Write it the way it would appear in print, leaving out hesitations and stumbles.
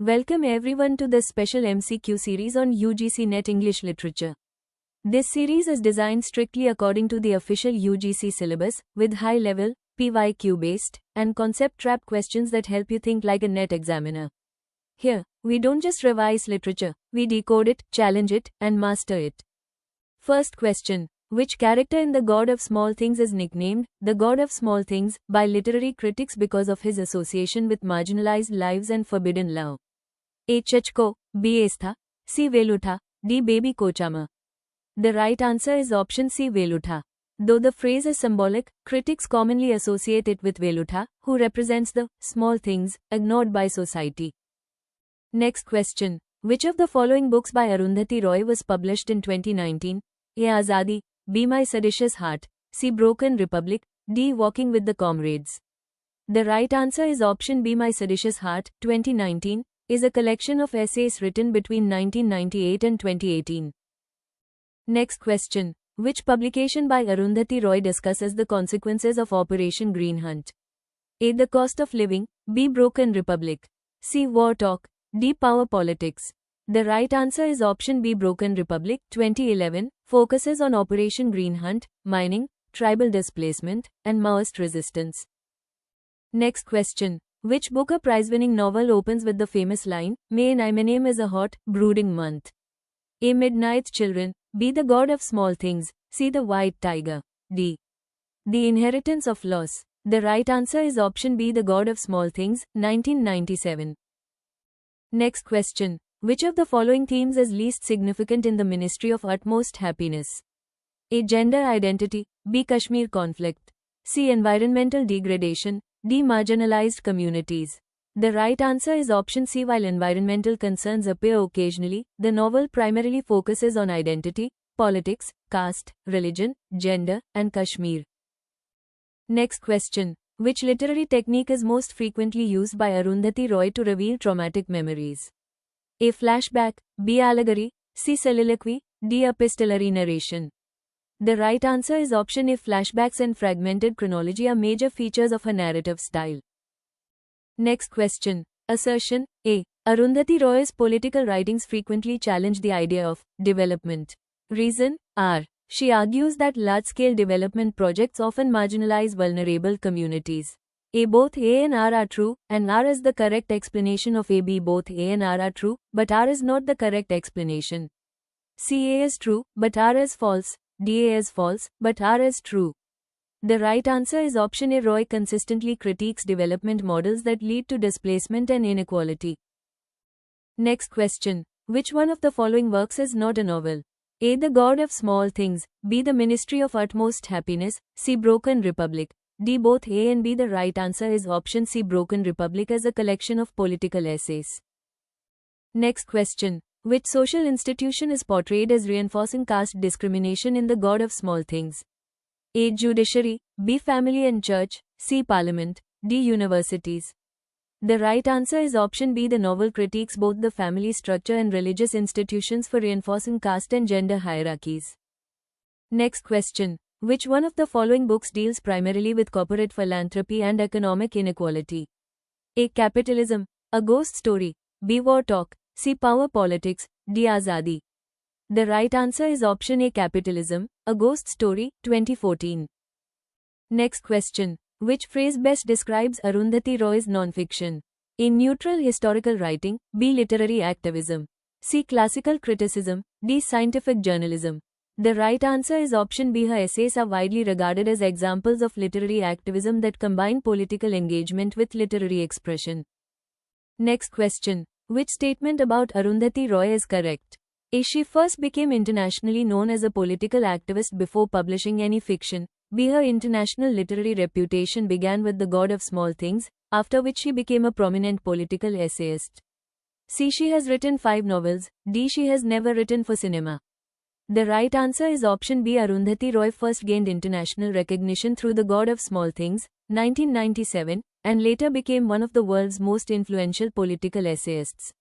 Welcome everyone to this special MCQ series on UGC NET English Literature. This series is designed strictly according to the official UGC syllabus, with high-level, PYQ-based, and concept-trap questions that help you think like a NET examiner. Here, we don't just revise literature, we decode it, challenge it, and master it. First question. Which character in The God of Small Things is nicknamed The God of Small Things by literary critics because of his association with marginalized lives and forbidden love? A. Chachko, B. Astha, C. Velutha, D. Baby Kochama. The right answer is option C. Velutha. Though the phrase is symbolic, critics commonly associate it with Velutha, who represents the small things ignored by society. Next question. Which of the following books by Arundhati Roy was published in 2019? A. Azadi, B. My Seditious Heart, C. Broken Republic, D. Walking with the Comrades. The right answer is option B. My Seditious Heart, 2019, is a collection of essays written between 1998 and 2018. Next question. Which publication by Arundhati Roy discusses the consequences of Operation Green Hunt? A. The Cost of Living, B. Broken Republic, C. War Talk, D. Power Politics. The right answer is option B. Broken Republic, 2011, focuses on Operation Green Hunt, mining, tribal displacement, and Maoist resistance. Next question. Which Booker Prize-winning novel opens with the famous line, May my name is a hot, brooding month? A. Midnight Children, B. The God of Small Things, C. The White Tiger, D. The Inheritance of Loss. The right answer is option B. The God of Small Things, 1997. Next question. Which of the following themes is least significant in the Ministry of Utmost Happiness? A. Gender identity, B. Kashmir conflict, C. Environmental degradation, D. Marginalized communities. The right answer is option C. While environmental concerns appear occasionally, the novel primarily focuses on identity, politics, caste, religion, gender, and Kashmir. Next question. Which literary technique is most frequently used by Arundhati Roy to reveal traumatic memories? A. Flashback, B. Allegory, C. Soliloquy, D. Epistolary narration. The right answer is option A. Flashbacks and fragmented chronology are major features of her narrative style. Next question. Assertion. A. Arundhati Roy's political writings frequently challenge the idea of development. Reason. R. She argues that large-scale development projects often marginalize vulnerable communities. A. Both A and R are true, and R is the correct explanation of A. B. Both A and R are true, but R is not the correct explanation. C. A is true, but R is false. D. A is false, but R is true. The right answer is option A. Roy consistently critiques development models that lead to displacement and inequality. Next question. Which one of the following works is not a novel? A. The God of Small Things, B. The Ministry of Utmost Happiness, C. Broken Republic, D. Both A and B. The right answer is option C. Broken Republic as a collection of political essays. Next question. Which social institution is portrayed as reinforcing caste discrimination in The God of Small Things? A. Judiciary, B. Family and Church, C. Parliament, D. Universities. The right answer is option B. The novel critiques both the family structure and religious institutions for reinforcing caste and gender hierarchies. Next question. Which one of the following books deals primarily with corporate philanthropy and economic inequality? A. Capitalism, A Ghost Story, B. War Talk, C. Power Politics, D. Azadi. The right answer is option A. Capitalism, A Ghost Story, 2014. Next question. Which phrase best describes Arundhati Roy's non-fiction? A. Neutral historical writing, B. Literary activism, C. Classical criticism, D. Scientific journalism. The right answer is option B. Her essays are widely regarded as examples of literary activism that combine political engagement with literary expression. Next question. Which statement about Arundhati Roy is correct? A. She first became internationally known as a political activist before publishing any fiction. B. Her international literary reputation began with The God of Small Things, after which she became a prominent political essayist. C. She has written 5 novels. D. She has never written for cinema. The right answer is option B. Arundhati Roy first gained international recognition through The God of Small Things, 1997, and later became one of the world's most influential political essayists.